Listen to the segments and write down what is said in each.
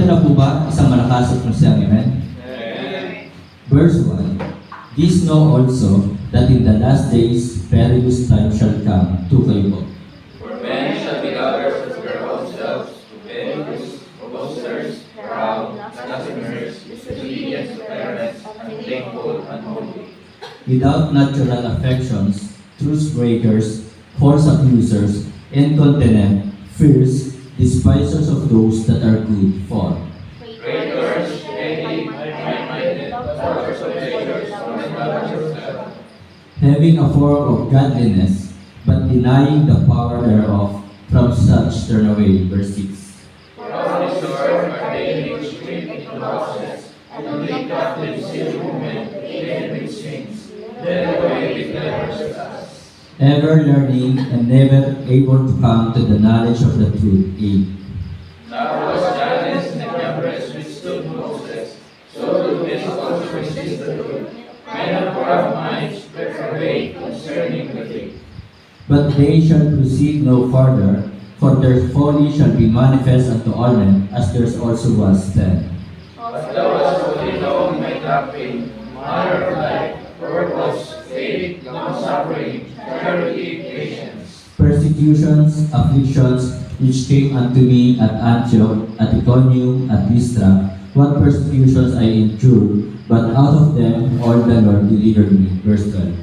nakatira po ba isang malakas at masayang amen? Verse 1, this know also that in the last days perilous times shall come to kayo po. For men shall be lovers of their own selves, envious, boasters, proud, blasphemers, disobedient to parents, unthankful, unholy. Without natural affections, truce breakers, false accusers, incontinent, fierce, despisers of those that are good for. Traitors, envy, high-minded, lovers of pleasures, and lovers of self. Having a form of godliness, but denying the power thereof, from such turn away. Verse 6. For of the sort are they which creep into houses, and lead captive silly women, laden with sins, led away with clever us. Ever learning and never able to come to the knowledge of the truth. 8. Now was Jannes and Jambres withstood Moses, so do this also resist the truth. Men of proud minds turn away concerning the faith. But they shall proceed no further, for their folly shall be manifest unto all men, as theirs also was then. But thou hast fully known my doctrine, manner of life, purpose, faith, long-suffering, charity, patience. Persecutions, afflictions, which came unto me at Antioch, at Iconium, at Lystra, what persecutions I endured, but out of them all the Lord delivered me. Verse 12.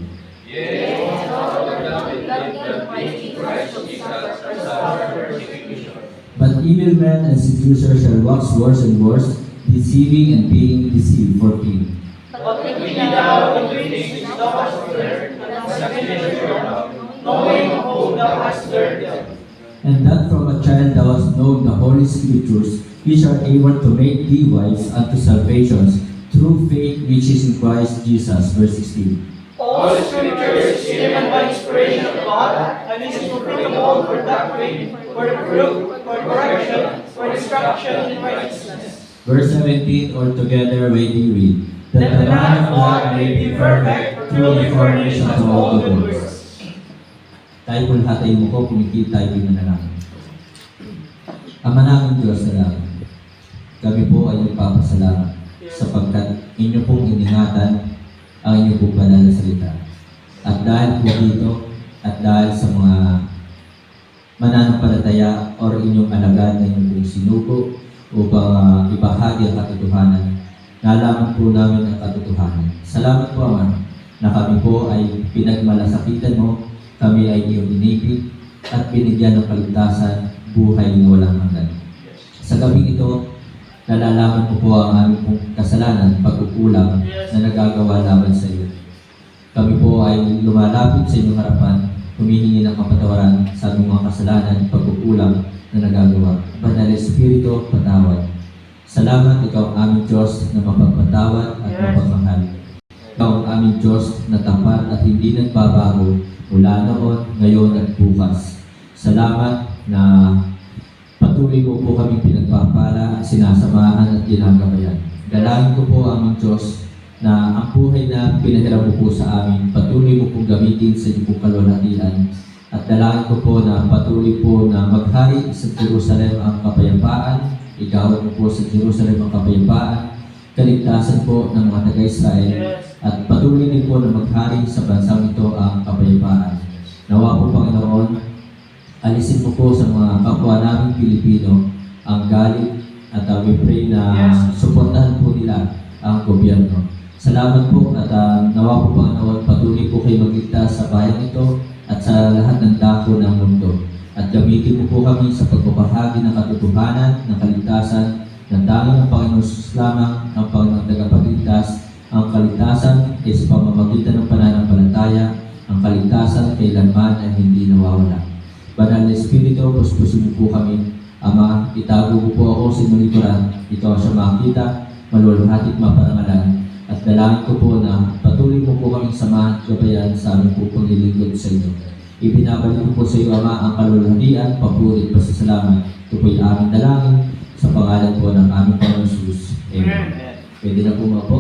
Yea, all of them with them that preach Christ Jesus are suffer persecution. But evil men and seducers shall wax worse and worse, deceiving and being deceived. 14. But we thou the things thou hast learned, and succeeded yourself, knowing of whom thou hast learned them. And that from a child thou hast known the holy scriptures, which are able to make thee wise unto salvations, through faith which is in Christ Jesus. Verse 16. All Scripture is given by inspiration of God, and is profitable for doctrine, for reproof, for correction, for instruction in righteousness. Verse 17, altogether waiting read, that the man of God may be perfect, truly furnished unto all good works. Tayo po hatay mo ko, pumikit tayo pinanalangin. Ama namin Diyos na lang, kami po ay nagpapasalamat sapagkat inyo pong iningatan ang inyong pong banal na salita. At dahil po dito, at dahil sa mga mananampalataya o inyong alagad na inyong pong sinuko upang ibahagi ang katotohanan, nalaman po namin ang katotohanan. Salamat po, Ama, na kami po ay pinagmalasakitan mo, kami ay iyong inipit at binigyan ng kaligtasan, buhay na walang hanggan. Sa gabi ito, nalalaman ko po ang aming pong kasalanan, pagkukulang na nagagawa laban sa iyo. Kami po ay lumalapit sa inyong harapan, humihingi ng kapatawaran sa aming mga kasalanan, pagkukulang na nagagawa. Banal Espiritu, patawad. Salamat, ikaw ang aming Diyos na mapagpatawad at mapagmahal. Ikaw ang aming Diyos na tapat at hindi nagbabago mula noon, ngayon at bukas. Salamat na patuloy mo po kami pinagpapala, sinasamahan at ginagabayan. Dalangin ko po aming Diyos na ang buhay na pinahiram mo po sa amin, patuloy mo pong gamitin sa inyong pong kalwalhatian. At dalangin ko po na patuloy po na maghari sa Jerusalem ang kapayapaan, igawad mo po sa Jerusalem ang kapayapaan, kaligtasan po ng mga taga-Israel, at patuloy din po na maghari sa bansang ito ang kapayapaan. Nawa po, Panginoon, alisin mo po sa mga kapwa namin Pilipino ang galit at we pray na suportahan po nila ang gobyerno. Salamat po at nawa po, Panginoon, patuloy po kayo magligtas sa bayan ito at sa lahat ng dako ng mundo. At gamitin mo po kami sa pagbabahagi ng katotohanan, ng kaligtasan, ng tanging ang Panginoon Jesus lamang, ang Panginoon tagapagligtas. Ang kaligtasan ay sa pamamagitan ng pananampalataya, ang kaligtasan kailanman ay hindi nawawala. Banal na Espiritu, puspusin mo po kami. Ama, itago mo po ako sa inyong likuran. Ito ang siya makita, malulhatit maparangalan. At dalangin ko po na patuloy mo po kaming samahan at gabayan sa aming po paglilingkod sa inyo. Ibinabalik ko po sa iyo, Ama, ang kalulhatian, papuri at pasasalamat. Ito po yung aming dalangin sa pangalan po ng aming Panginoon Jesus. Amen. Pwede na po po.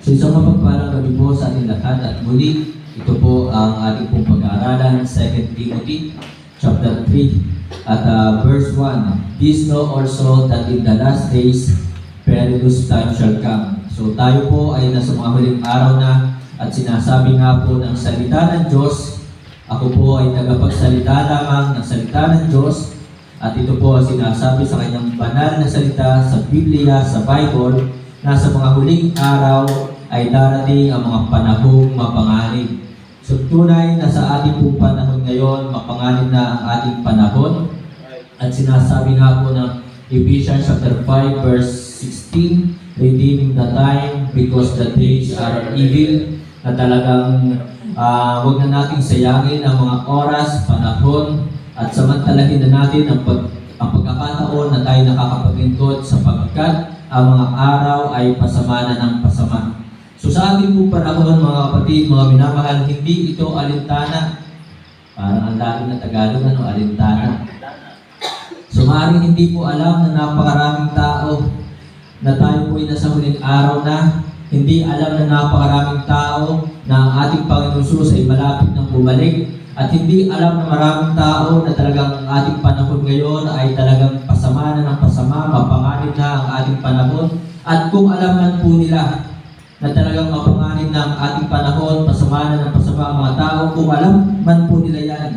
So isang mapagpalang gabi po sa ating lahat at muli, ito po ang ating pong pag-aaralan, 2 Timothy chapter 3. At verse 1, "This know also that in the last days, perilous time shall come." So tayo po ay nasa mga huling araw na at sinasabi nga po ng salita ng Diyos. Ako po ay tagapagsalita lamang ng salita ng Diyos at ito po ang sinasabi sa kanyang banal na salita sa Biblia, sa Bible, na sa mga huling araw ay darating ang mga panahong mapanganib. So tunay na sa ating pong panahon ngayon, mapanganib na ang ating panahon. At sinasabi nga po ng Ephesians chapter 5 verse 16, "Redeeming the time because the days are evil." Na talagang huwag na nating sayangin ang mga oras, panahon, at samantalahin na natin ang pagkakataon na tayo nakakapaglingkod sapagkat ang mga araw ay pasama na ng pasama. So sa ating po panahon, mga kapatid, mga minamahal, hindi ito alintana. Parang ang lalim na Tagalog, alintana. So maaaring hindi po alam na napakaraming tao na tayo po ay nasa huling araw na. Hindi alam na napakaraming tao na ang ating Panginoon Jesus ay malapit nang bumalik. At hindi alam na maraming tao na talagang ang ating panahon ngayon ay talagang pasama na ng pasama, mapanganib na ang ating panahon. At kung alam man po nila na talagang mapanganib na ang ating panahon, pasama na ng pasama ang mga tao, kung alam man po nila yan.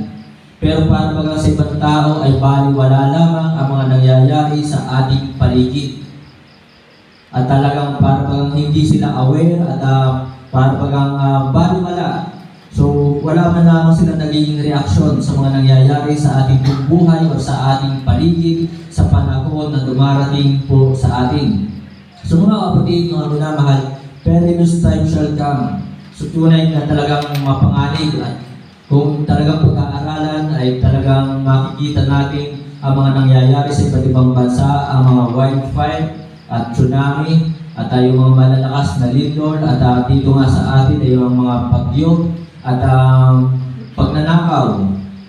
Pero para bagang sa ibang tao ay baliwala lamang ang mga nangyayari sa ating paligid. At talagang para bagang hindi sila aware at para bagang baliwala. So wala man lamang sila nagiging reaksyon sa mga nangyayari sa ating buhay o sa ating paligid sa panahon na dumarating po sa atin. So mga kapatid, mga minamahal, perilous time shall come. So tunay na talagang mapanganib at kung talagang pag-aaralan ay talagang makikita natin ang mga nangyayari sa iba't ibang bansa, ang mga wildfire at tsunami at yung mga malalakas na lindol at dito nga sa atin ay yung mga bagyo at pagnanakaw,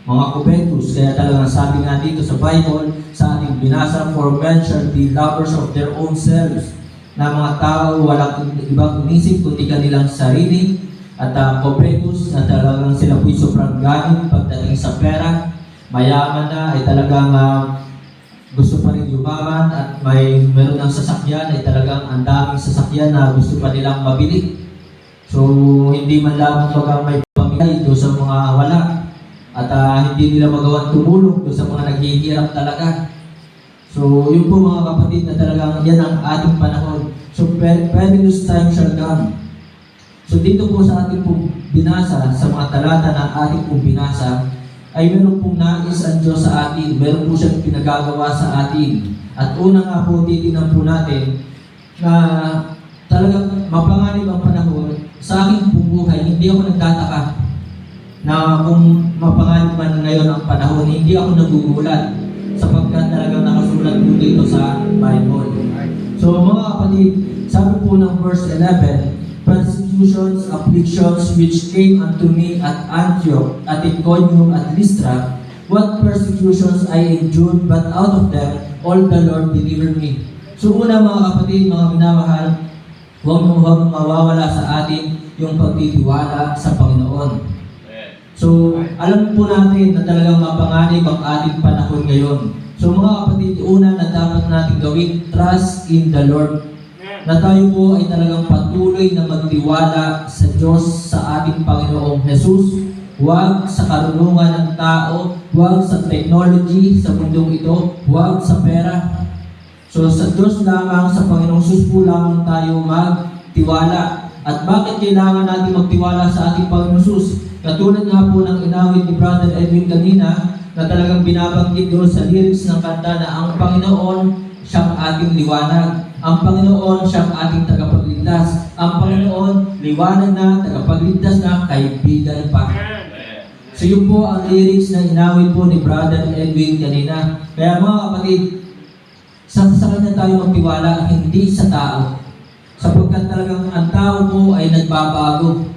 mga kubentus. Kaya talagang sabi nga dito sa Bible, sa ating binasa, "For men shall be lovers of their own selves," na mga tao walang ibang inisip kundi kanilang sarili. At kubentus na talagang sila po'y sobrang ganit pagdating sa pera. Mayaman na ay talagang gusto pa rin yumaman at meron ng sasakyan ay talagang ang daming sasakyan na gusto pa nilang mabili. So hindi man lamang bagang may pamilya doon sa mga wala at hindi nila magawang tumulong doon sa mga naghihirap talaga. So yun po mga kapatid na talagang yan ang ating panahon. So perilous time shall come. So dito po sa ating pong binasa, sa mga talata na ating pong binasa, ay meron pong nais ang Diyos sa atin, meron po siyang pinagagawa sa atin. At una nga po, titignan po natin na talagang mapanganib ang panahon. Sa aking pong buhay, hindi ako nagtataka na kung mapanganib man ngayon ang panahon, hindi ako nagugulat sapagkat talagang nakasulat po dito sa Bible. So mga kapatid, sabi po ng verse 11, "Persecutions, afflictions which came unto me at Antioch, at Iconium, at Lystra, what persecutions I endured, but out of them all the Lord delivered me." So una mga kapatid, mga minamahal, huwag mawawala sa atin yung pagtitiwala sa Panginoon. So alam po natin na talagang mapanganib ang ating panahon ngayon. So mga kapatid, una na dapat natin gawin, trust in the Lord. Na tayo po ay talagang patuloy na magtiwala sa Diyos, sa ating Panginoong Jesus. Huwag sa karunungan ng tao, huwag sa technology sa mundong ito, huwag sa pera. So sa Diyos lamang, sa Panginoong Jesus po lamang tayo magtiwala. At bakit kailangan natin magtiwala sa ating Panginoong Jesus? Katulad nga po ng inawit ni Brother Edwin kanina, na talagang binabanggit doon sa lyrics ng kanta na ang Panginoon siyang ating liwanag. Ang Panginoon siyang ating tagapagligtas. Ang Panginoon, liwanag na, tagapagligtas na, kaibigan pa. So yun po ang lyrics na inawit po ni Brother Edwin kanina. Kaya mga kapatid, sa kanya tayo magtiwala, hindi sa tao. Sapagkat talagang ang tao po ay nagbabago.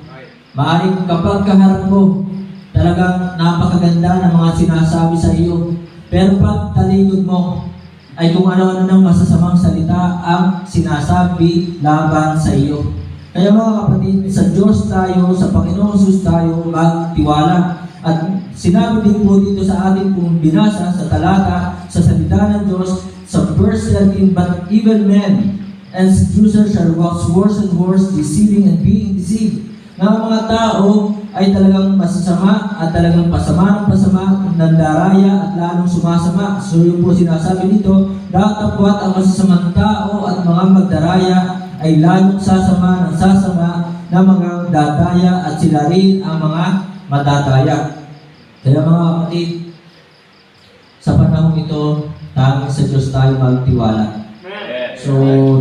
Maaaring kapag kaharap mo, talagang napakaganda ng mga sinasabi sa iyo. Pero pag talikod mo, ay kung ano-ano ng masasamang salita ang sinasabi laban sa iyo. Kaya mga kapatid, sa Diyos tayo, sa Panginoon Jesus tayo magtiwala. At Sinabi din po dito sa atin kung binasa sa talata, sa salita ng Diyos, sa verse 13, but even men and seducers shall wax worse and worse, deceiving and being deceived. Na ang mga tao ay talagang masasama at talagang pasama ng pasama, nandaraya at lalong sumasama. So yun po sinasabi dito, datapwat ang masasamang tao at mga magdaraya ay lalong sasama ng sasama na mga dadaya at sila rin ang mga madadaya. Kaya mga kapatid, sa panahon ito, tanging sa Diyos tayo magtiwala. So,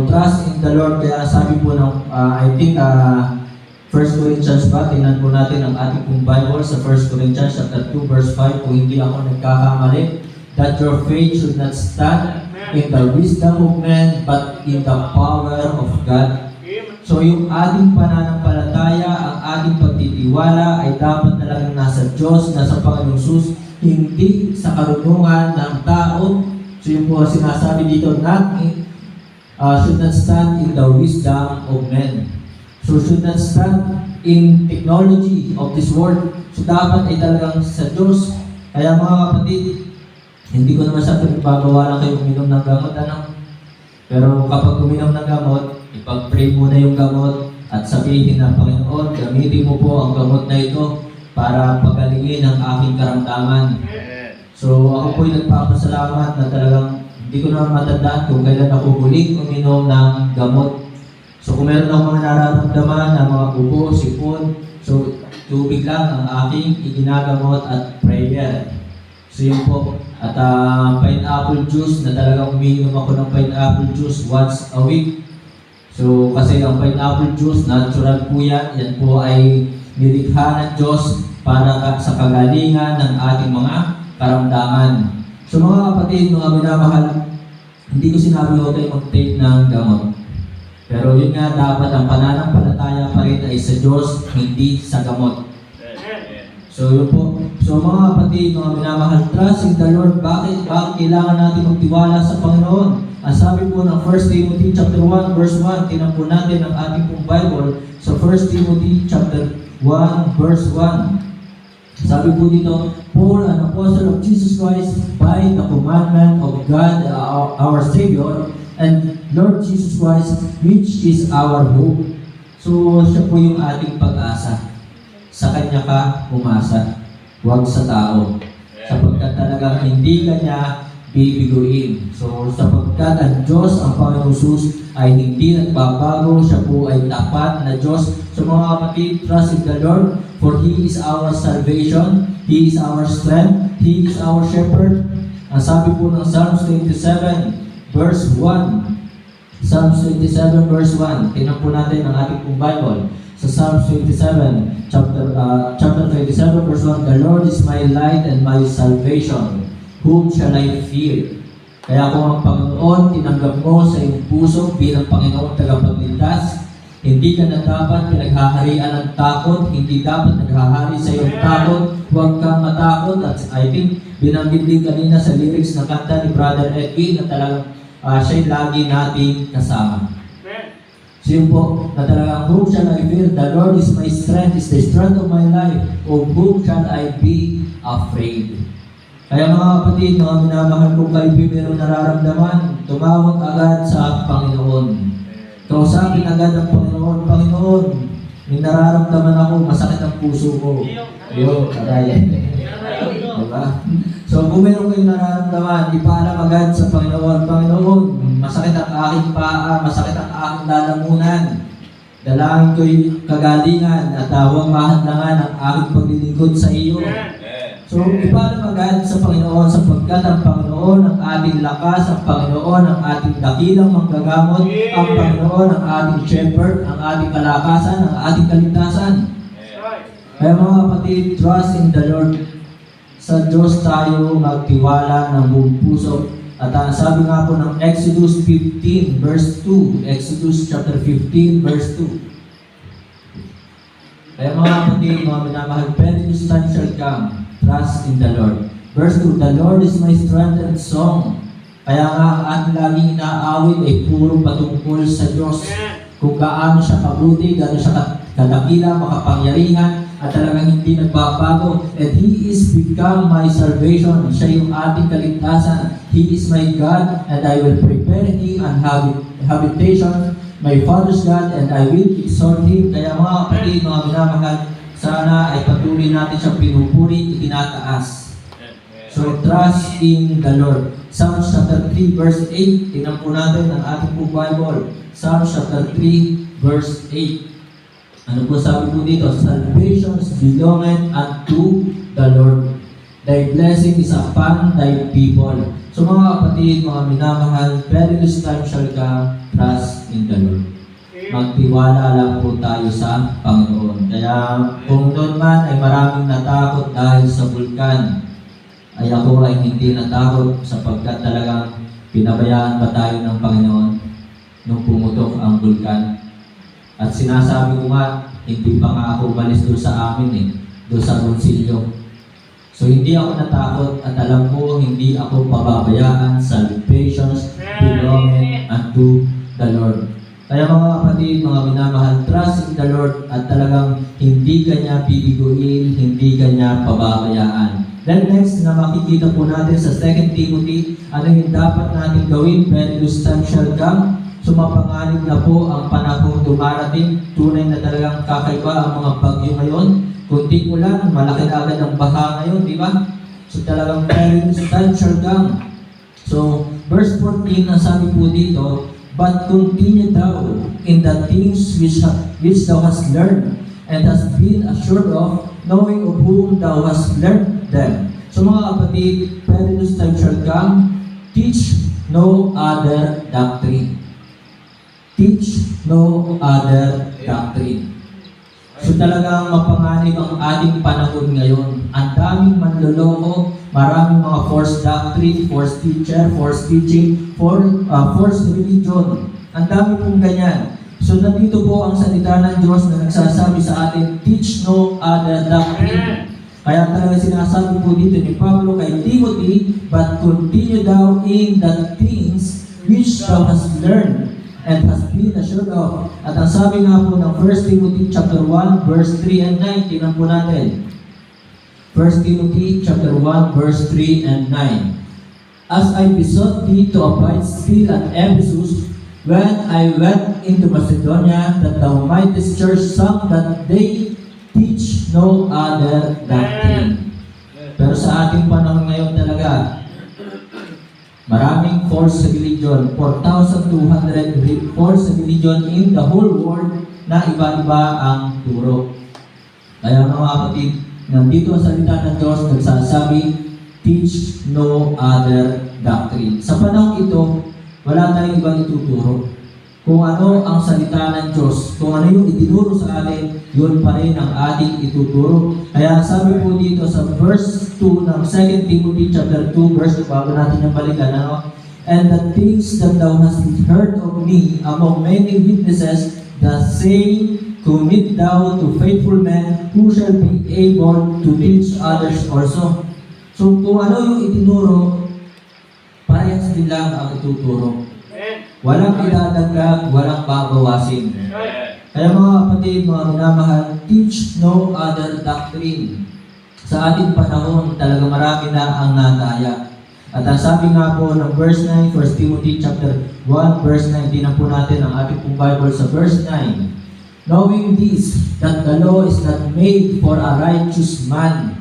trust in the Lord. Kaya sabi po ng, I think, 1 Corinthians ba? Tingnan po natin ang ating pong Bible sa 1 Corinthians chapter 2 verse 5. Kung hindi ako nagkakamali, that your faith should not stand in the wisdom of men, but in the power of God. So yung ating pananampalataya, ang ating pagtitiwala ay dapat talagang nasa Diyos, nasa Panginoong Jesus, hindi sa karunungan ng tao. So yung po sinasabi dito, should not stand in the wisdom of men. So should not stand in technology of this world. So dapat ay talagang sa Diyos. Kaya mga kapatid, hindi ko naman sa pagpagawa lang kayo uminom ng gamot, pero kapag uminom ng gamot, ipag-pray muna yung gamot at sabihin na, Panginoon, gamitin mo po ang gamot na ito para pagalingin ang aking karamdaman. So ako po'y nagpapasalamat na talagang hindi ko na matandaan kung kailan ako huling uminom ng gamot. So kung meron akong mga nararamdaman na mga ubo, sipon, so tubig lang ang aking iginagamot at prayer. So yun po. At pineapple juice, na talagang umiinom ako ng pineapple juice once a week. So kasi ang pineapple juice, natural po yan. Yan po ay nilikha ng Diyos para sa kagalingan ng ating mga karamdaman. So mga kapatid, mga minamahal, hindi ko sinabi ko tayo mag-take ng gamot. Pero yun nga, dapat ang pananampalataya pa rin ay sa Diyos, hindi sa gamot. So yun po. So mga kapatid, mga minamahal, trust in the Lord. Bakit kailangan natin magtiwala sa Panginoon? Ang sabi po ng 1 Timothy chapter 1 verse 1, tinan po natin ang ating pong Bible sa 1 Timothy chapter 1 verse 1. Sabi po dito, Paul, an apostle of Jesus Christ, by the commandment of God, our Savior, and Lord Jesus Christ, which is our hope. So siya po yung ating pag-asa. Sa Kanya ka umasa, huwag sa tao. Sapagkat talagang hindi ka niya bibiguin. So sapagkat ang Diyos, ang Panginoong Jesus, ay hindi nagbabago. Siya po ay tapat na Diyos. So mga kapatid, trust in the Lord, for He is our salvation, He is our strength, He is our shepherd. Ang sabi po ng Psalms 27 verse 1, Psalms 27 verse 1, tingnan po natin ang ating pong Bible. Sa Psalms 27, chapter 27 verse 1, the Lord is my light and my salvation. Whom shall I fear? Kaya kung ang Panginoon tinanggap mo sa iyong puso bilang Panginoon tagapagligtas, hindi ka na dapat pinaghaharian ng takot, hindi dapat naghahari sa iyong takot, huwag kang matakot. At I think binanggit din kanina sa lyrics na kanta ni Brother Edwin na talagang siya'y lagi nating kasama. So yun po, na talagang, whom shall I fear? The Lord is my strength, is the strength of my life. Of whom shall I be afraid? Kaya mga kapatid, mga minamahal kong kaibig, meron nararamdaman, tumawag agad sa Panginoon. Kausapin agad ang Panginoon. Panginoon, may nararamdaman ako, masakit ang puso ko. Ayun, kagaya. Diba? So kung meron kayong nararamdaman, ipaalam agad sa Panginoon. Panginoon, masakit ang aking paa, masakit ang aking lalamunan. Dalangin ko'y kagalingan at huwag mahadlangan ang aking paglilingkod sa iyo. So ipaalam agad sa Panginoon sapagkat ang Panginoon ang ating lakas, ang Panginoon ang ating dakilang manggagamot, ang Panginoon ang ating shepherd, ang ating kalakasan, ang ating kaligtasan. Kaya mga kapatid, trust in the Lord. Sa Diyos tayo magtiwala ng buong puso. At sabi nga po ng Exodus 15 verse 2, Exodus chapter 15 verse 2. Kaya mga kapatid, mga minamahal, Pentecost shall come. Trust in the Lord. Verse 2, the Lord is my strength and song. Kaya nga ang ating laging inaawit ay puro patungkol sa Diyos. Kung gaano siya kabuti, gaano siya kadakila, makapangyarihan, at talagang hindi nagbabago. And He is become my salvation. Siya yung ating kaligtasan. He is my God, and I will prepare Him an habitation, my Father's God, and I will exalt Him. Kaya mga kapatid, mga minamahal, sana ay patuloy natin siyang pinupuri, itinataas. So, trust in the Lord. Psalms chapter 3, verse 8. Tingnan po natin ang ating po Bible. Psalms chapter 3, verse 8. Ano po sabi po dito? Salvation belongeth unto the Lord. Thy blessing is upon thy people. So mga kapatid, mga minamahal, perilous time shall come, trust in the Lord. Magtiwala lang po tayo sa Panginoon. Kaya kung noon man ay maraming natakot dahil sa bulkan, ay ako ay hindi natakot sapagkat talagang pinabayaan pa tayo ng Panginoon nung pumutok ang bulkan. At sinasabi ko nga, hindi pa nga ako umalis doon sa amin doon sa konsilyo. So hindi ako natakot at alam ko hindi ako pababayaan. Salvations belongeth unto the Lord. Kaya mga kapatid, mga minamahal, trust in the Lord at talagang hindi kanya bibiguin, hindi kanya pababayaan. Then next na makikita po natin sa 2 Timothy, ano yung dapat natin gawin? Perilous time shall come. So mapanganib na po ang panahon dumarating. Tunay na talagang kakaiba ang mga bagyo ngayon. Kunting ulan, malaki na agad ang baha ngayon, di ba? So talagang perilous time shall come. So verse 14 na sabi po dito, but continue thou in the things which thou hast learned and hast been assured of, knowing of whom thou hast learned them. So mga kapatid, perilous time shall come. Teach no other doctrine. Teach no other doctrine. So talagang mapanganib ang ating panahon ngayon. Ang daming manloloko, maraming mga false doctrine, false teacher, false teaching, false religion. Ang dami pong ganyan. So nandito po ang salita ng Diyos na nagsasabi sa atin, teach no other doctrine. Kaya talaga sinasabi po dito ni Pablo kay Timothy, but continue thou in the things which thou hast learned and has been assured of. At ang sabi nga po ng 1 Timothy chapter 1, verse 3 and 9, tingnan po natin. 1 Timothy chapter 1, verse 3 and 9. As I besought thee to abide still at Ephesus, when I went into Macedonia, that thou mightest church some that they teach no other doctrine. Pero sa ating panahon ngayon talaga, maraming false religion, 4,200 false religion in the whole world na iba-iba ang turo. Kaya mga kapatid, nandito ang salita ng Diyos nagsasabi, teach no other doctrine. Sa panahon ito, wala tayong ibang ituturo. Kung ano ang salita ng Diyos, kung ano yung itinuro sa atin, yun pa rin ang ating ituturo. Kaya sabi po dito sa verse 2 ng 2 Timothy chapter 2, verse 2, bago natin yung balikan, ano? And the things that thou hast heard of me among many witnesses, the same commit thou to faithful men who shall be able to teach others also. So kung ano yung itinuro, parehas din lang ang ituturo. Walang idadagdag, walang babawasin. Kaya mga kapatid, mga minamahal, teach no other doctrine. Sa ating panahon, talaga marami na ang nataya. At ang sabi nga po ng verse 9, 1 Timothy chapter 1, verse 9, tinan po natin ang ating pong Bible sa verse 9. Knowing this, that the law is not made for a righteous man,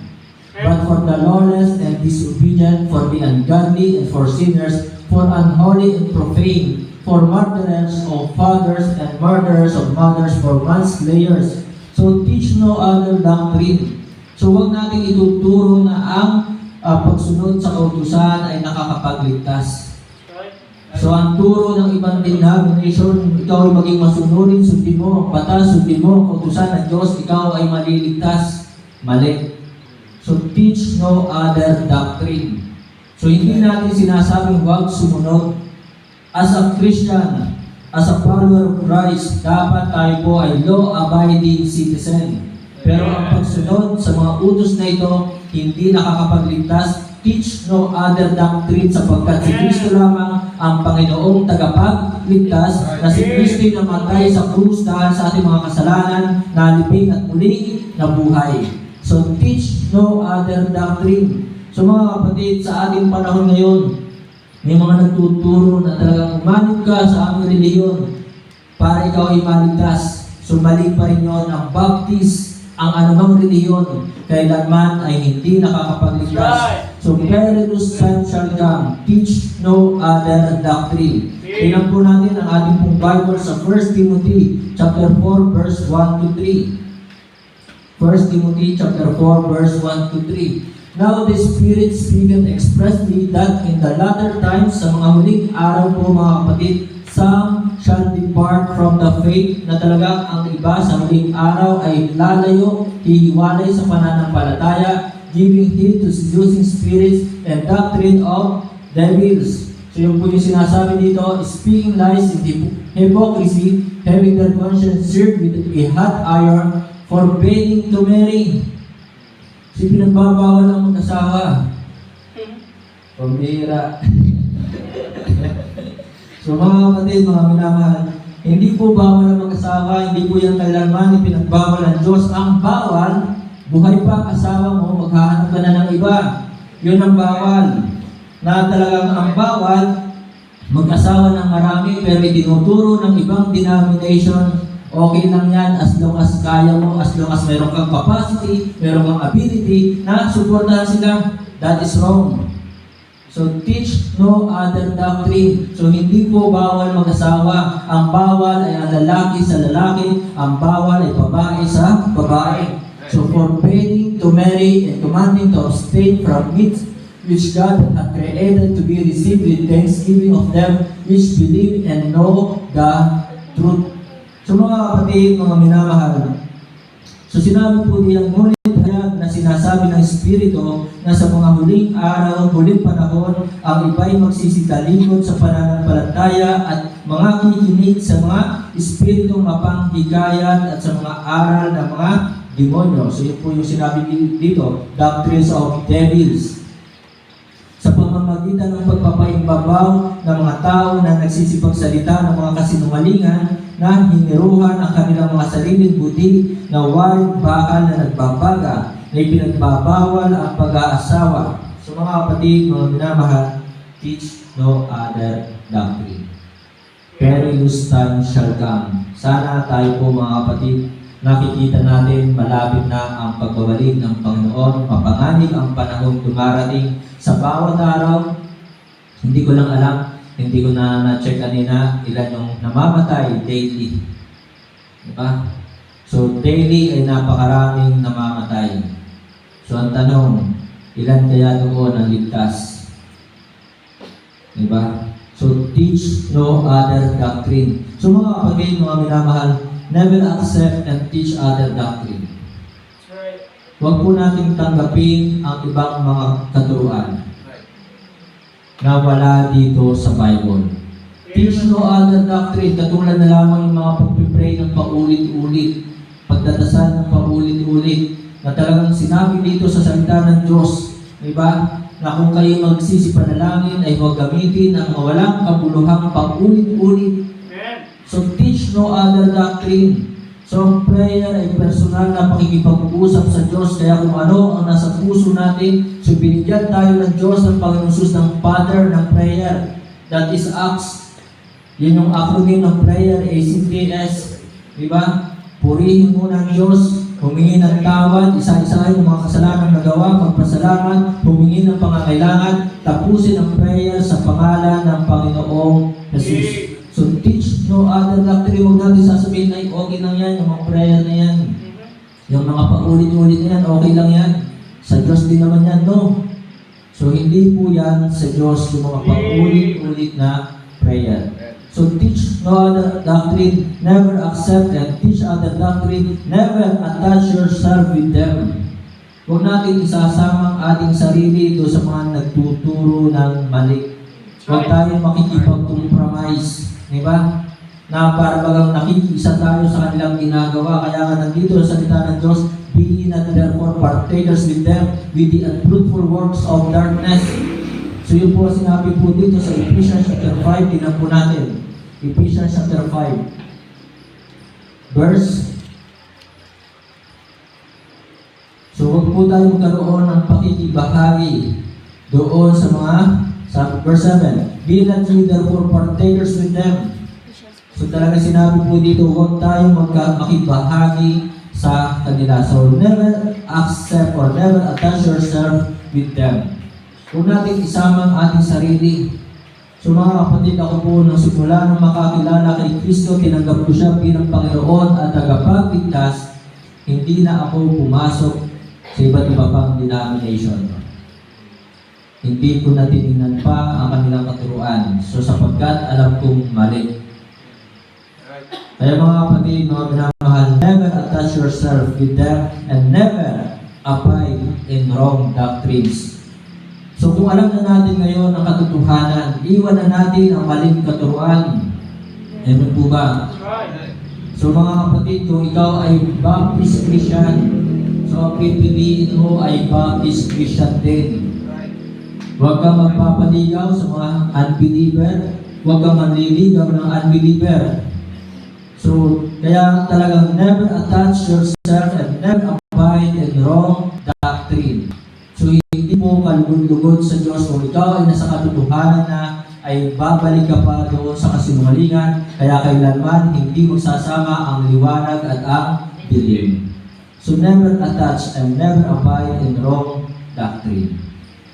but for the lawless and disobedient, for the ungodly and for sinners, for unholy and profane, for murderers of fathers and murderers of mothers, for manslayers. So teach no other doctrine. So huwag natin ituturo na ang pagsunod sa kautusan ay nakakapagligtas. So ang turo ng ibang denomination, ikaw ay maging masunurin, sundin mo ang batas, sundin mo ang kautusan ng Diyos, ikaw ay maliligtas. Mali. So teach no other doctrine. So hindi natin sinasabing huwag sumunod. As a Christian, as a follower of Christ, dapat tayo po ay law-abiding citizen. Pero ang pagsunod sa mga utos na ito, hindi nakakapagligtas. Teach no other doctrine sapagkat si Kristo lamang ang Panginoong tagapagligtas na si Kristo namatay sa krus dahil sa ating mga kasalanan, nalibing at muling na buhay. So teach no other doctrine. So mga kapatid, sa ating panahon ngayon, may mga nagtuturo na talagang umanib ka sa aming reliyon para ikaw ay maligtas. So mali pa rin yun. Ang Baptist, ang anumang reliyon, kailanman ay hindi nakakapagligtas. So perilous time shall come. Teach no other doctrine. Tingnan po natin ang ating pong Bible sa 1 Timothy chapter 4 verse 1 to 3. 1 Timothy chapter 4 verse 1 to 3. Now the Spirit speaketh expressly that in the latter times, sa mga huling araw po mga kapatid, some shall depart from the faith, na talagang ang iba sa huling araw ay lalayo, hihiwalay sa pananampalataya, giving heed to seducing spirits and doctrine of devils. So yung po yung sinasabi dito, speaking lies in hypocrisy, having their conscience seared with a hot iron, forbidding to marry. So pinagbabawal ang mag-asawa. Pambira. So mga kapatid, mga minamahal, hindi po bawal ang mag-asawa, hindi po yan kailanman ipinagbawal ng Diyos. Ang bawal, buhay pa asawa mo, maghahanap ka na ng iba. Yun ang bawal. Na talagang ang bawal, mag-asawa ng marami, pero itinuturo ng ibang denomination, okay lang yan as long as kaya mo, as long as meron kang capacity, meron kang ability, na suportahan sila. That is wrong. So teach no other doctrine. So hindi po bawal mag-asawa. Ang bawal ay ang lalaki sa lalaki, ang bawal ay babae sa babae. So forbidding to marry and commanding to abstain from meats which God hath created to be received with thanksgiving of them which believe and know the truth. So mga kapatid, mga minamahal, so sinabi po nilang ngunit hayag na sinasabi ng Espiritu na sa mga huling araw, huling panahon, ang iba'y magsisitalikod sa pananampalataya at mga kikinig sa mga Espiritong mapanghikayat at sa mga aral ng mga demonyo. So yun po yung sinabi dito, doctrines of devils. Sa pamamagitan ng pagpapaimbabaw ng mga tao na nagsisipagsalita ng mga kasinungalingan na hiniruhan ang kanilang mga sariling buti na waring bakal na nagbabaga na ipinagbabawal ang pag-aasawa. So mga kapatid, mga minamahal, teach no other doctrine. Perilous time shall come. Sana tayo po mga kapatid, nakikita natin malapit na ang pagbabalik ng Panginoon, mapanganib ang panahon dumarating sa bawat araw. Hindi ko lang alam, hindi ko na-check kanina ilan yung namamatay daily. Diba? So daily ay napakaraming namamatay. So ang tanong, ilan kaya doon ang ligtas? Diba? So teach no other doctrine. So mga kapatid, mga minamahal, never accept and teach other doctrine. Huwag po natin tanggapin ang ibang mga katuruan na wala dito sa Bible. Teach no other doctrine, katulad na lamang yung mga pagpipray ng paulit-ulit, pagdadasal ng paulit-ulit, na talagang sinabi dito sa salita ng Diyos, diba? Na kung kayo magsisipanalangin ay huwag gamitin ang mga walang kabuluhang paulit-ulit. So teach no other doctrine. So ang prayer ay personal na pakikipag-uusap sa Diyos. Kaya kung ano ang nasa puso natin, so binigyan tayo ng Diyos ng Panginoon Jesus ng Father ng prayer. That is Acts. Yan yung acronym ng prayer, ACTS. Diba? Purihin muna ang Diyos, humingi ng tawad, isa-isahin ang mga kasalanan nagawa, magpasalamat, humingi ng pangangailangan, tapusin ang prayer sa pangalan ng Panginoong Jesus. So teach no other doctrine. Huwag natin sasabihin na okay lang yan, yung mga prayer na yan. Yung mga paulit-ulit na yan, okay lang yan. Sa Diyos din naman yan, no? So hindi po yan sa Diyos yung mga paulit-ulit na prayer. So teach no other doctrine, never accept and teach other doctrine, never attach yourself with them. Huwag natin isasama ang ating sarili doon sa mga nagtuturo ng mali. Huwag tayong makikipag-compromise. Diba? Na para bagang nakikisa tayo sa kanilang ginagawa. Kaya nga nandito sa salita ng Diyos, be ye not therefore partakers with them with the unfruitful works of darkness. So yun po sinabi po dito sa Ephesians chapter 5, tingnan po natin. Ephesians chapter 5, verse Huwag po tayo magkaroon ng pakikibahagi doon sa verse 7. Be not ye therefore partakers with them. So talaga sinabi po dito, huwag tayong makibahagi sa kanila. So never accept or never attach yourself with them. Huwag natin isama ang ating sarili. So mga kapatid, ako po nung simula nung makakilala kay Kristo, tinanggap ko siya bilang Panginoon at tagapagligtas, hindi na ako pumasok sa iba't iba pang denomination. Hindi ko na tinignan pa ang kanilang katuruan. So sapagkat alam kong mali. Kaya mga kapatid, mga minamahal, never attach yourself with them and never abide in wrong doctrines. So kung alam na natin ngayon ang katotohanan, iwan na natin ang maling katuruan. Amen po ba? So mga kapatid, kung ikaw ay Baptist Christian, so ang pipiliin mo ay Baptist Christian din. Huwag kang magpapaligaw sa mga unbeliever, huwag kang manliligaw ng unbeliever. So kaya talagang never attach yourself and never abide in wrong doctrine. So hindi mo kalugod-lugod sa Diyos kung ikaw ay nasa katotohanan na ay babalik ka pa doon sa kasinungalingan, kaya kailanman hindi magsasama ang liwanag at ang dilim. So never attach and never abide in wrong doctrine.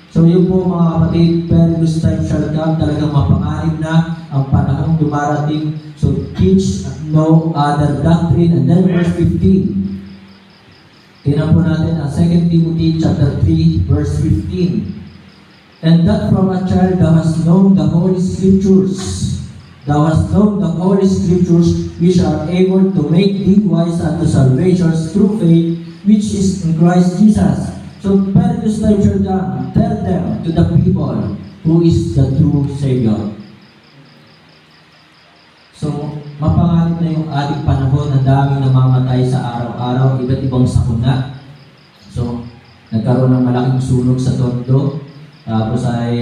So yun po mga kapatid, perilous time shall come, talagang mapanganib na ang panahong dumarating. So teach no other doctrine. And then verse 15. Tingnan po natin ang 2 Timothy chapter 3 verse 15. And that from a child thou hast known the Holy Scriptures. Thou hast known the Holy Scriptures, which are able to make thee wise unto salvation through faith, which is in Christ Jesus. So perilous time shall come, tell them to the people who is the true Savior. So, mapanganib na yung ating panahon, ang daming namamatay sa araw-araw, iba't ibang sakuna. So, nagkaroon ng malaking sunog sa Tondo. Tapos ay,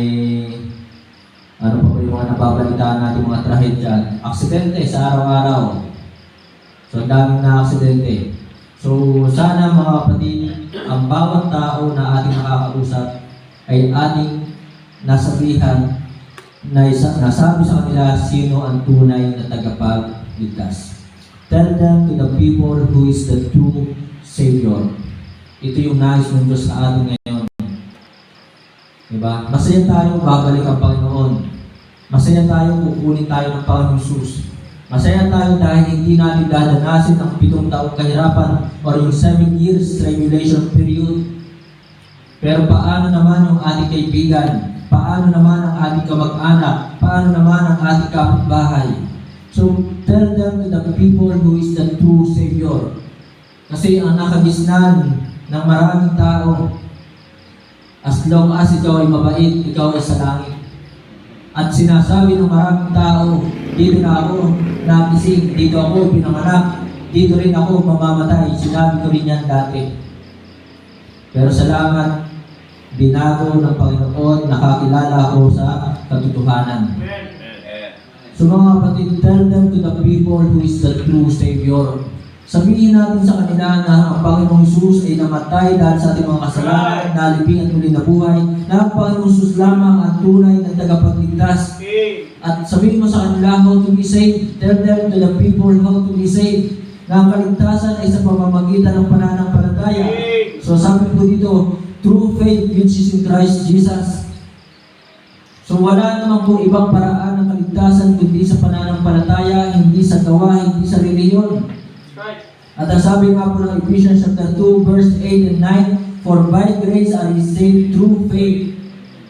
ano pa po yung mga nababalitaan natin mga trahedya? Aksidente sa araw-araw. So, ang daming na aksidente. So, sana mga kapatid, ang bawat tao na ating nakakausap ay ating nasabihan na nasabi sa kanila sino ang tunay na tagapagligtas. Tell them to the people who is the true Savior. Ito yung nais ng Diyos sa atin ngayon. Diba? Masaya tayong babalik ang Panginoon. Masaya tayong kukunin tayo ng Panginoon Jesus. Masaya tayo dahil hindi natin dadanasin ang 7 taong kahirapan o yung 7 years tribulation period. Pero paano naman yung ating kaibigan? Paano naman ang ating kamag-anak? Paano naman ang ating kapitbahay? So, tell them to the people who is the true Savior. Kasi ang nakagisnan ng maraming tao, as long as ikaw ay mabait, ikaw ay sa langit. At sinasabi ng maraming tao, dito na ako nagising, dito ako pinanganak, dito rin ako mamamatay. Sinabi ko rin yan dati. Pero salamat, binago ng Panginoon, nakakilala ako sa katotohanan. So mga kapatid, tell them to the people who is the true Savior. Sabihin natin sa kanila na ang Panginoong Jesus ay namatay dahil sa ating mga kasalanan, nalibing at muli na buhay, na ang Panginoong Jesus lamang ang tunay na tagapagligtas. At sabihin mo sa kanila how to be saved. Tell them to the people how to be saved. Na ang kaligtasan ay sa pamamagitan ng pananampalataya. So sabi po dito, true faith which is in Christ Jesus. So wala naman po ibang paraan ng kaligtasan kundi sa pananampalataya, hindi sa gawa, hindi sa reliyon. At ang sabi nga po ng Ephesians chapter 2 verse 8 and 9, for by grace are ye saved through faith,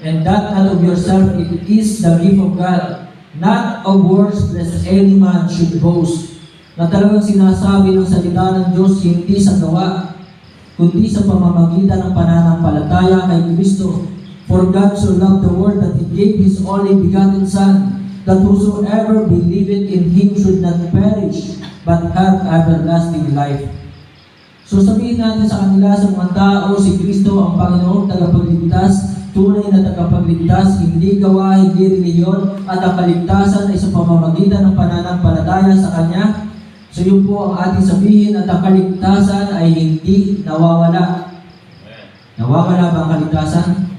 and that not of yourself, it is the gift of God, not of works, lest any man should boast. Na talagang sinasabi ng salita ng Diyos hindi sa gawa, kundi sa pamamagitan ng pananampalataya kay Kristo. For God so loved the world that He gave His only begotten Son, that whosoever believeth in Him should not perish, but have everlasting life. So sabihin natin sa kanila, sa mga tao, si Kristo ang Panginoong tagapagligtas, tunay na tagapagligtas, hindi gawa, hindi reliyon, at ang kaligtasan ay sa pamamagitan ng pananampalataya sa Kanya. So yun po ang ating sabihin, at ang kaligtasan ay hindi nawawala. Nawawala ba ang kaligtasan?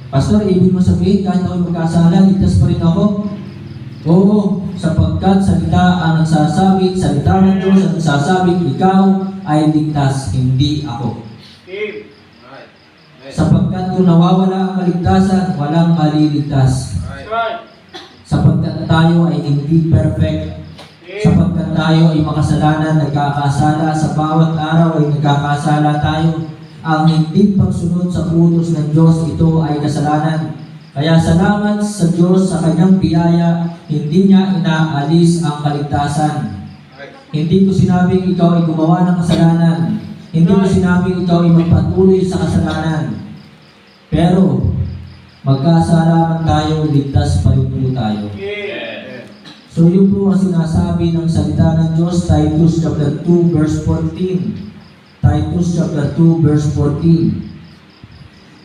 Pastor, ibig mo sabihin, kahit ako'y magkasala, ligtas pa rin ako? Oo, sapagkat salita ang nagsasabing, salita ng Diyos ang nagsasabing, ikaw ay ligtas, hindi ako. Sapagkat kung nawawala ang kaligtasan, walang maliligtas. Sapagkat tayo ay hindi perfect, sapagkat tayo ay makasalanan, nagkakasala, sa bawat araw ay nagkakasala tayo. Ang hindi pagsunod sa utos ng Diyos, ito ay kasalanan. Kaya salamat sa Diyos sa kanyang biyaya, hindi niya inaalis ang kaligtasan. Hindi ko sinabing ikaw ay gumawa ng kasalanan. Hindi ko sinabing ikaw ay magpatuloy sa kasalanan. Pero, magkasala man tayo, ligtas pa rin po tayo. So yun po ang sinasabi ng salita ng Diyos, Titus chapter 2 verse 14. Titus chapter 2 verse 14.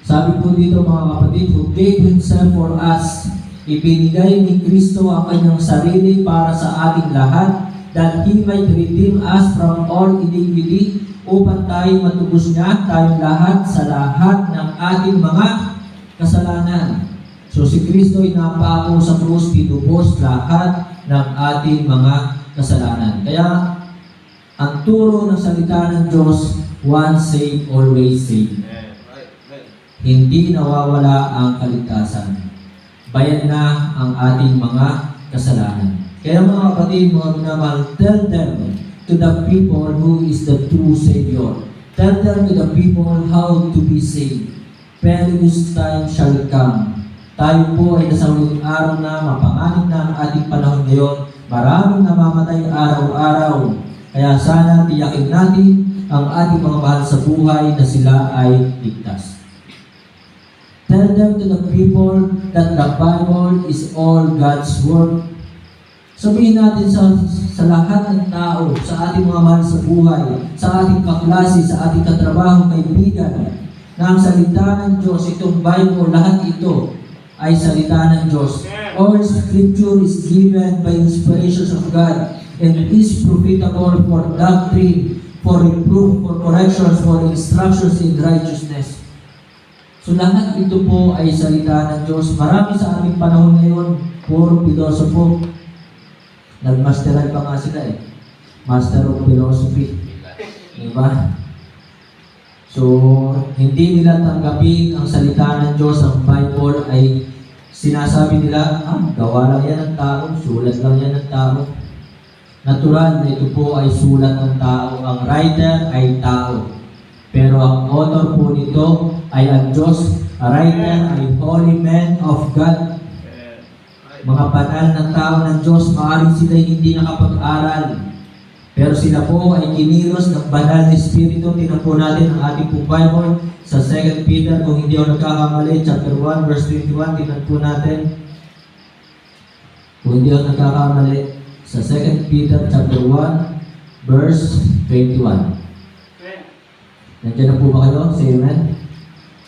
Sabi po dito mga kapatid, who gave Himself for us, ibinigay ni Kristo ang kanyang sarili para sa ating lahat, that He might redeem us from all iniquity, upang tayo matubos niya tayong lahat sa lahat ng ating mga kasalanan. So si Kristo ay napako sa krus, tinubos lahat ng ating mga kasalanan. Kaya ang turo ng salita ng Diyos, once saved, always saved. Hindi nawawala ang kaligtasan. Bayad na ang ating mga kasalanan. Kaya mga kapatid, mga minamahal, tell them to the people who is the true Savior. Tell them to the people how to be saved. Perilous time shall come. Tayo po ay nasa huling araw na, mapanganib na ang ating panahon ngayon. Maraming namamatay araw-araw. Kaya sana tiyakin natin ang ating mga mahal sa buhay na sila ay ligtas. Tell them to the people that the Bible is all God's Word. Sabihin natin sa lahat ng tao, sa ating mga mahal sa buhay, sa ating kaklase, sa ating katrabaho, kaibigan, na ang salita ng Diyos, itong Bible, lahat ito ay salita ng Diyos. All Scripture is given by inspirations of God and is profitable for doctrine, for reproof, for corrections, for instructions in righteousness. So lahat ito po ay salita ng Diyos. Marami sa aming panahon ngayon, puro pilosofo. Nagmasteral pa nga sila eh. Master of Philosophy. Diba? So, hindi nila tanggapin ang salita ng Diyos, ang Bible ay sinasabi nila, gawa lang yan ng tao, sulat lang yan ng tao. Natural na ito po ay sulat ng tao. Ang writer ay tao. Pero ang author po nito ay ang Diyos. A writer ay holy man of God. Mga banal ng tao ng Diyos, maaaring sila hindi nakapag-aral. Pero sila po ay kinilos ng banal na Espiritu. Tingnan po natin ang ating pong Bible sa 2 Peter, kung hindi ako nagkakamali, chapter 1, verse 21. Tingnan po natin. Kung hindi ako nagkakamali, sa 2 Peter chapter 1, verse 21. Nandiyan na po ba kayo? Say amen.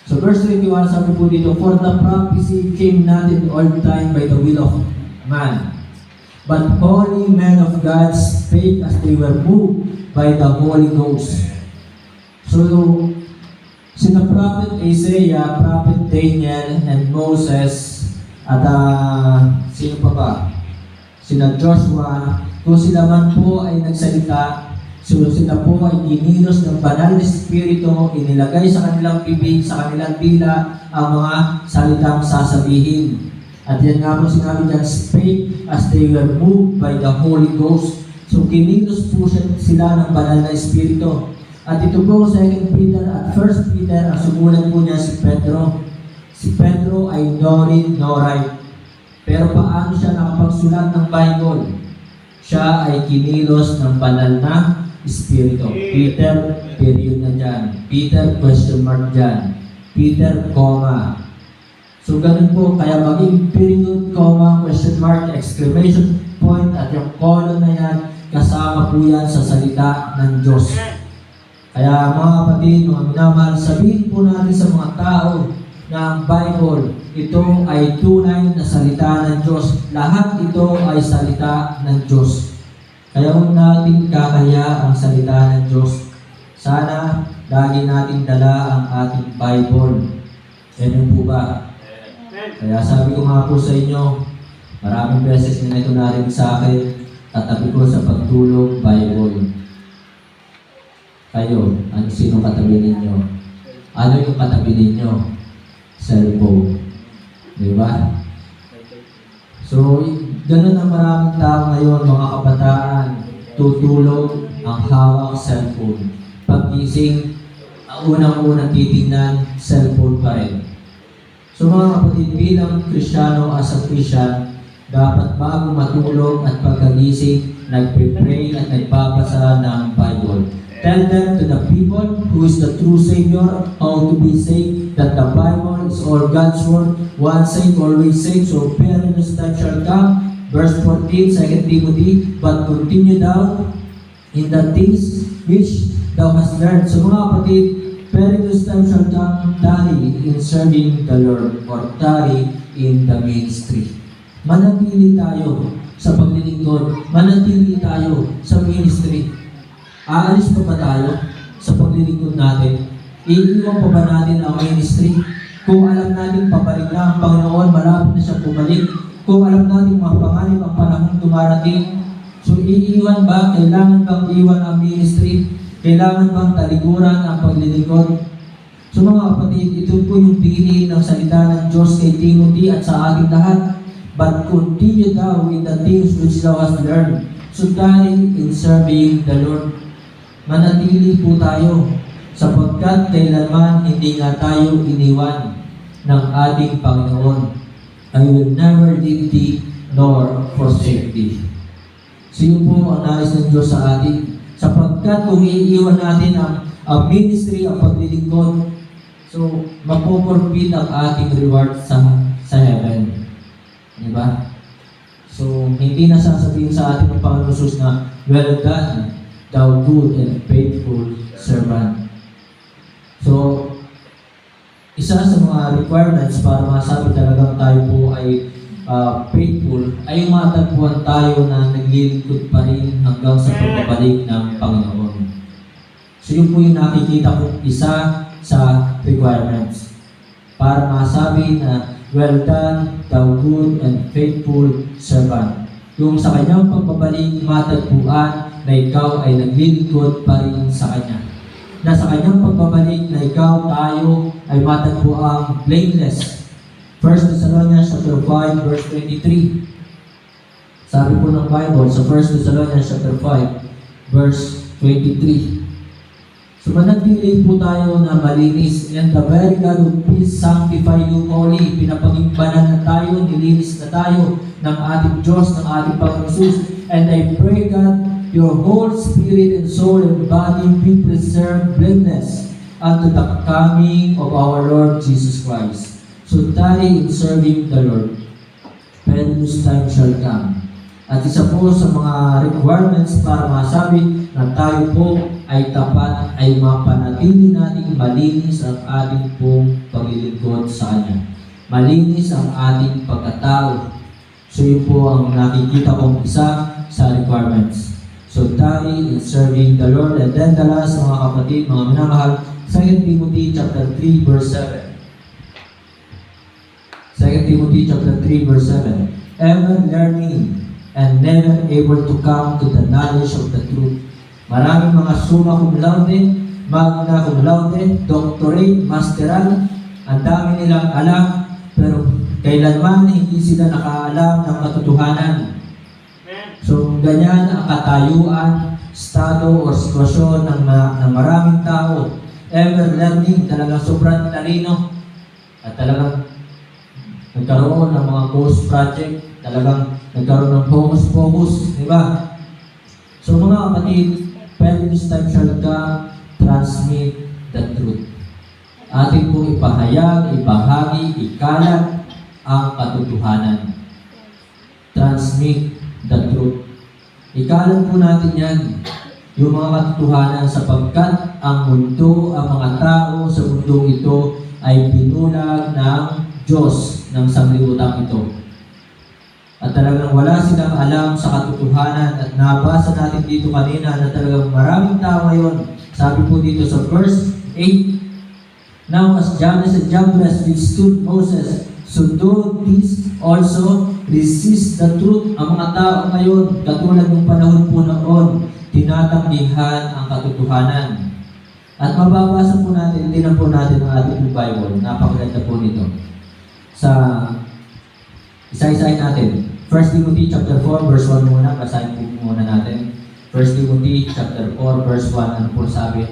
So verse 21, sabi po dito, for the prophecy came not in all time by the will of man, but holy men of God spake as they were moved by the Holy Ghost. So, sina Prophet Isaiah, Prophet Daniel, and Moses, at sino pa ba? Sina Joshua, kung sila man po ay nagsalita, so sila po ay ginilos ng banal na Espiritu, inilagay sa kanilang bibig, sa kanilang dila, ang mga salitang sasabihin. At yan nga po sinabi dyan, spake as they were moved by the Holy Ghost. So kinilos po sila ng banal na Espiritu. At ito po 2 Peter at 1 Peter, ang sumulat po niya si Pedro. Si Pedro ay no read, no write. Pero paano siya nakapagsulat ng Bible? Siya ay kinilos ng banal na Espiritu. Peter, period na dyan. Peter, question mark dyan. Peter, comma. So ganun po, kaya maging period, comma, question mark, exclamation point, at yung colon na yan, kasama po yan sa salita ng Diyos. Kaya mga kapatid, mga minamahal, sabihin po natin sa mga tao na ang Bible, ito ay tunay na salita ng Diyos. Lahat ito ay salita ng Diyos. Kaya huwag natin kakaya ang salita ng Diyos. Sana lagi nating dala ang ating Bible. Ganun po ba? Kaya sabi ko nga po sa inyo, maraming beses na ito narinig sa akin, katabi ko sa pagtulog, Bible. Kayo, sino katabi ninyo? Ano yung katabi ninyo? Cellphone. Di ba? So, ganun ang maraming tao ngayon, mga kabataan, tutulog, ang hawak, cellphone. Paggising, ang unang-unang titingnan, cellphone pa rin. So mga kapatid, bilang Kristiyano as a Christian, dapat bago matulog at pagkagising, nagpe-pray at nagbabasa ng Bible. Tell them to the people who is the true Savior how to be saved, that the Bible is all God's word, once saved, always saved, so perilous time shall come. Verse 14, 2 Timothy, but continue thou in the things which thou hast learned. So mga kapatid, perilous time shall come, tarry in serving the Lord, or tarry in the ministry. Manatili tayo sa paglilingkod, manatili tayo sa ministry. Aalis pa ba tayo sa paglilingkod natin? Iiwan pa ba natin ang ministry? Kung alam natin pabalik na ang Panginoon, malapit na siya bumalik. Kung alam natin mga panganib ang panahon dumarating, so iiwan ba? Kailangan bang iwan ang ministry? Kailangan bang talikuran ang paglilingkod? So mga kapatid, ito po yung pili ng salita ng Diyos kay Timothy at sa ating lahat. But continue thou with the things which thou hast learned, so tarry in serving the Lord. Manatili po tayo, sapagkat kailanman hindi nga tayo iniwan ng ating Panginoon. I will never leave thee nor forsake thee. So yun po ang nais ng Diyos sa atin. Sapagkat kung iiwan natin ang ministry, ang paglilingkod, so mapoforfeit ang ating reward sa heaven. Diba? So hindi na sasabihin sa atin ng Panginoon Jesus na, well done, thou good and faithful servant. So, isa sa mga requirements para masabi talagang tayo po ay faithful, ay matagpuan tayo na naglilingkod pa rin hanggang sa pagbabalik ng Panginoon. So, yun po yung nakikita ko isa sa requirements. Para masabi na, well done, thou good and faithful servant. Yung sa kanyang pagbabalik, matagpuan na ikaw ay naglilingkod pa rin sa Kanya. Na sa Kanyang pagbabalik na ikaw, tayo, ay matagpuang blameless. 1 Thessalonians 5, verse 23. Sabi po ng Bible sa 1 Thessalonians 5, verse 23. So manatili po tayo na malinis, and the very God of peace sanctify you wholly. Pinapagimbanan na tayo, nilinis na tayo ng ating Diyos, ng ating Panginoon Jesus. And I pray God, your whole spirit and soul and body be preserved blameless unto the coming of our Lord Jesus Christ. So tarry in serving the Lord, perilous time shall come. At isa po sa mga requirements para masabi na tayo po ay tapat, ay mapanatili natin malinis ang ating pong paglilingkod sa Kanya. Malinis ang ating pagkatao. So yun po ang nakikita kong isa sa requirements. So tarry in serving the Lord. And then the last, mga kapatid, mga minamahal, 2 Timothy chapter 3 verse 7. 2 Timothy chapter 3 verse 7. Ever learning and never able to come to the knowledge of the truth. Maraming mga summa cum laude, magna cum laude, doctorate, masteral, ang dami nilang alam, pero kailanman hindi sila nakaalam ng katotohanan. So, ganyan ang katayuan, estado o sitwasyon ng maraming tao. Ever learning, talagang sobrang talino. At talagang nagkaroon ng mga ghost project, talagang nagkaroon ng focus, di ba? So mga kapatid, perilous time shall come, transmit the truth. Ating pong ipahayag, ibahagi, ikalat ang katotohanan. Transmit the truth. Ikalat po natin yan, yung mga katotohanan, sapagkat ang mundo, ang mga tao sa mundo ito ay binulag ng Diyos ng sanglibutan ito. At talagang wala silang alam sa katotohanan, at nabasa natin dito kanina na talagang maraming tao ngayon Sabi po dito sa verse 8, "Now as Jannes and Jambres withstood Moses, so do these also resist the truth." Ang mga tao ngayon, katulad ng panahon po noon, tinatanggihan ang katotohanan. At mababasa po natin, tinan po natin ang ating Bible. Napakaganda po nito. Sa isa-isahin natin. 1 Timothy chapter 4 verse 1 muna. Basahin po muna natin. 1 Timothy chapter 4 verse 1. Ano po sabi?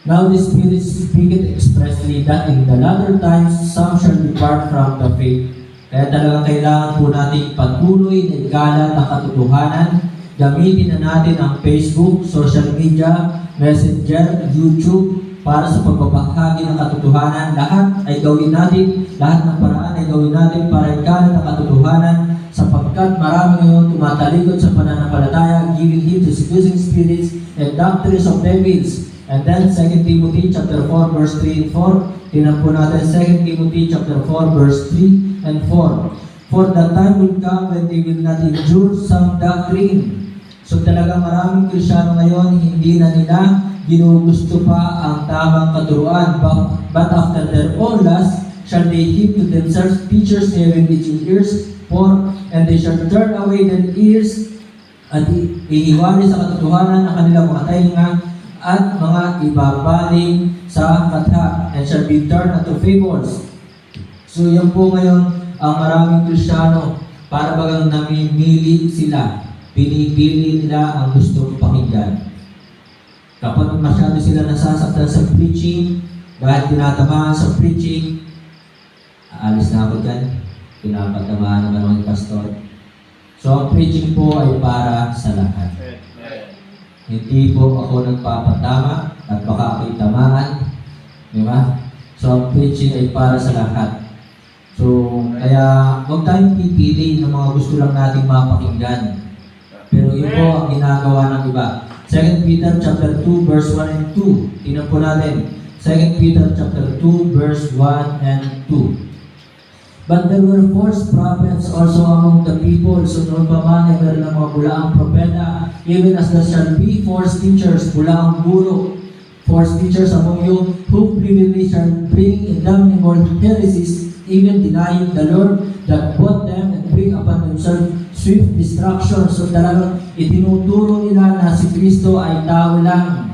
"Now the Spirit speaketh expressly that in the latter times some shall depart from the faith." Kaya talagang kailangan po natin patuloy na ikalat ang katotohanan. Gamitin na natin ang Facebook, social media, Messenger, YouTube para sa pagbabahagi ng katotohanan. Lahat ay gawin natin, lahat ng paraan ay gawin natin para ikalat ang katotohanan sapagkat marami ngayon tumatalikod sa pananampalataya, giving heed to seducing spirits and doctrines of devils. And then 2 Timothy chapter 4 verse 3 and 4. Tingnan po natin 2 Timothy chapter 4 verse 3 and 4. "For the time will come when they will not endure sound doctrine." So talagang maraming Kristiyano ngayon, hindi na nila ginugusto pa ang tamang katuruan. But after their own lust, shall they heap to themselves teachers having itching ears for, and they shall turn away their ears at ihiwalay sa katotohanan ang kanilang mga tainga at mga ibabaling sa katha, and shall be turned unto fables. So yan po ngayon ang maraming Kristiyano, para bagang namimili sila. Pinipili nila ang gustong pakinggan. Kapag masyado sila nasasaktan sa preaching, dahil tinatamaan sa preaching, aalis na ako dyan, pinapatamaan naman ng pastor. So ang preaching po ay para sa lahat. Hindi po ako nagpapatama at baka ako'y tamaan. Di ba? So ang preaching ay para sa lahat. So kaya huwag tayong pipili ng mga gusto lang nating mapakinggan. Pero yun po ang ginagawa ng iba. 2 Peter chapter 2 verse 1 and 2. Tingnan po natin. 2 Peter chapter 2 verse 1 and 2. "But there were false prophets also among the people." So noon pa man ay meron ng mga bulaang propeta, even as there shall be false teachers, bulaang guro, false teachers among you, who privily shall bring damnable heresies, even denying the Lord that bought them, and bring upon themselves swift destruction. So talagang itinuturo nila na si Kristo ay tao lang.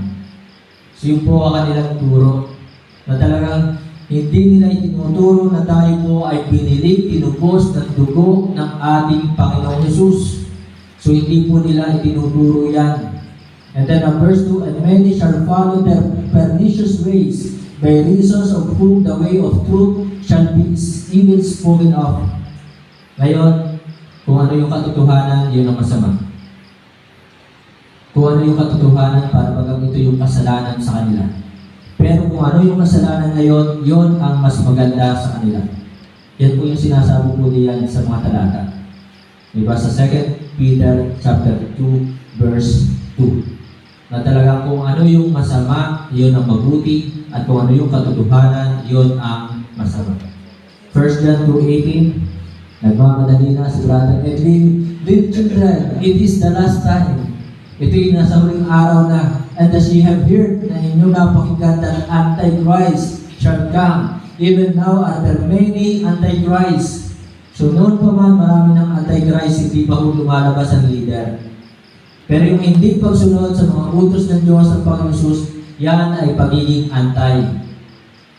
So yun po ang kanilang turo. Na talagang hindi nila itinuturo na tayo po ay pinili, tinubos ng dugo ng ating Panginoong Hesus. So hindi po nila itinuturo yan. And then verse 2, "And many shall follow their pernicious ways, by reasons of whom the way of truth shall be evil spoken of." Ngayon, kung ano yung katotohanan, yun ang masama. Kung ano yung katotohanan, para bagang ito yung kasalanan sa kanila. Pero kung ano yung kasalanan ngayon, yun ang mas maganda sa kanila. Yan po yung sinasabi po diyan sa mga talata. Diba? Sa 2 Peter chapter 2 verse 2. Na talagang kung ano yung masama, yun ang mabuti. At kung ano yung katotohanan, yun ang masama. 1 John 2:18. Nagmamadali na si Brother Edwin. "Dear children, it is the last time." Ito yung nasa huling araw na. "And as ye have heard na inyong napakinggan that Antichrist shall come, even now are there many Antichrist." So noon pa man, marami ng Antichrist, hindi pa ho lumalabas ang leader. Pero yung hindi pagsunod sa mga utos ng Diyos at Panginoon Jesus, yan ay pagiging antay.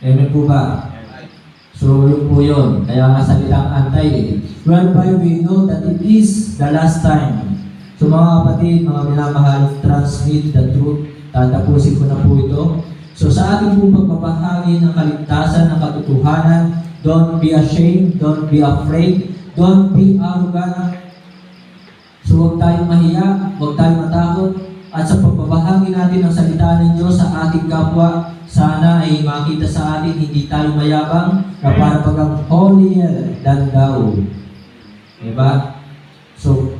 Amen po ba? So yun po yun. Kaya nga salitang antay, whereby we know that it is the last time. So mga kapatid, mga minamahal, transmit the truth. Tatapusin ko na po ito. So sa ating po pagbabahagi ng kaligtasan ng katotohanan, don't be ashamed, don't be afraid, don't be arrogant. So huwag tayong mahiya, huwag tayong matakot. At sa pagbabahagi natin ng salita ng Diyos sa ating kapwa, sana ay makita sa atin, hindi tayo mayabang, na para bagang holier than thou. Diba? So,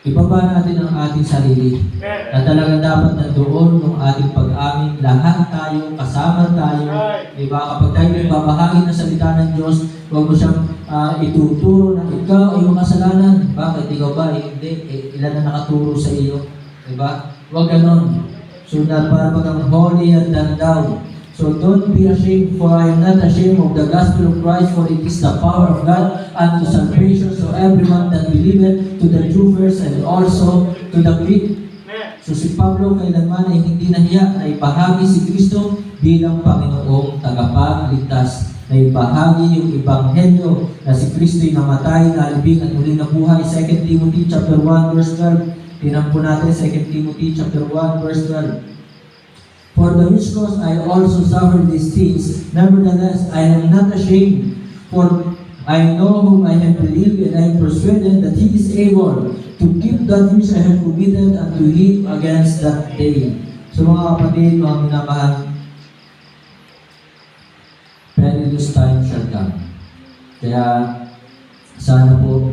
ibaba natin ang ating sarili. Na talagang dapat nandoon ng ating pag-amin, lahat tayo, kasama tayo. Diba? Kapag tayo nagbabahagi ng salita ng Diyos, huwag mo siyang ituturo na ikaw ay makasalanan. Bakit? Ikaw ba? Hindi. Ilan na nakaturo sa iyo? Diba? Huwag ganon. So na para bagang holier than thou. So don't be ashamed, for I am not ashamed of the gospel of Christ, for it is the power of God unto salvation to everyone that believeth, to the Jew first and also to the Greek. So si Pablo kailanman ay hindi nahiya na ibahagi si Kristo bilang Panginoong tagapagligtas, na ibahagi yung ebanghelyo na si Kristo'y namatay, nalibing at muling nabuhay. 2 Timothy chapter 1 verse 12. Tinan po natin 2 Timothy chapter 1 verse 12. For the which cause I also suffer these things, nevertheless I am not ashamed, for I know whom I have believed, and I am persuaded that He is able to keep that which I have committed unto Him against that day. So mga kapatid, mga minamahal, perilous time shall come. Kaya sana po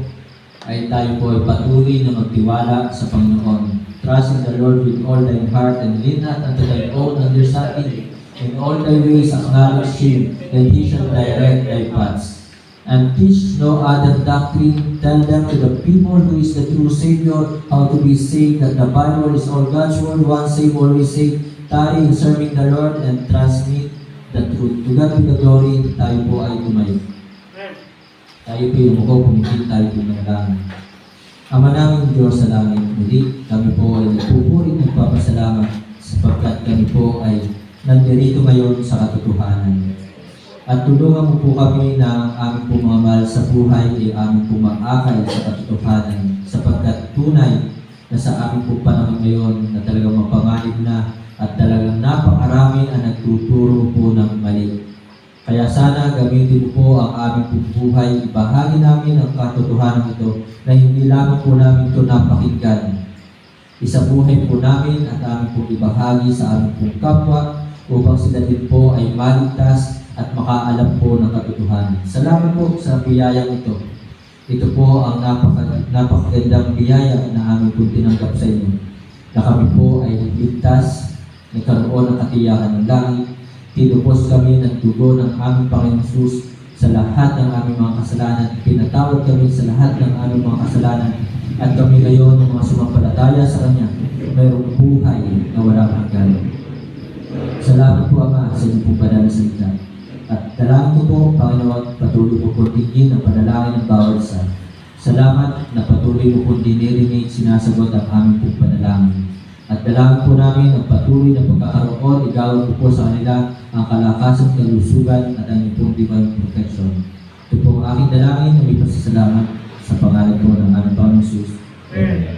ay tayo po ay patuloy na magtiwala sa Panginoon. Trust in the Lord with all thine heart, and lean not unto thine own understanding. In all thy ways acknowledge Him, and He shall direct thy paths. And teach no other doctrine. Tell them to the people who is the true Savior how to be saved, that the Bible is all God's word, once saved, always saved. Tarry in serving the Lord and transmit the truth. To God be the glory, tayo po ay tumayo. Tayo po yung muko, pumikit tayo po manalangin. Ama namin Diyos sa langit, muli kami po ay nagpupuri at nagpapasalamat sapagkat kami po ay nandirito ngayon sa katotohanan. At tulungan mo po kami na ang aming po mga mahal sa buhay ay aming po maakay sa katotohanan, sapagkat tunay na sa aming po panahon ngayon na talagang mapanganib na at talagang napakarami ang nagtuturo po ng mali. Kaya sana gamitin po ang aming pong buhay, ibahagi namin ang katotohanan ito na hindi lamang po namin ito napakinggan. Isabuhay po namin at aming pong ibahagi sa aming pong kapwa upang sila din po ay maligtas at makaalam po ng katotohanan. Salamat po sa biyayang ito. Ito po ang napakagandang biyaya na aming pong tinanggap sa inyo, na kami po ay ligtas, nagkaroon ng katiyakan ng langit. Tinubos kami ng dugo ng aming Panginoon Jesus sa lahat ng aming mga kasalanan. Pinatawad kami sa lahat ng aming mga kasalanan. At kami ngayon ng mga sumampalataya sa Kanya, mayroong buhay na walang hanggan. Salamat po Ama sa inyong pong banal na salita. At dalangin ko po, Panginoon, patuloy mo po tingin ang panalangin ng bawat isa. Salamat na patuloy mo po dinirinig, sinasagot ang aming pong panalangin. At dalangin po namin ang patuloy na pagkakaroon, igawad po po sa kanila ang kalakasan, kalusugan at ang ipong divine protection. Ito po ang aking dalangin na may pasasalamat sa pangalan po ng aming Panginoon Jesus. Amen.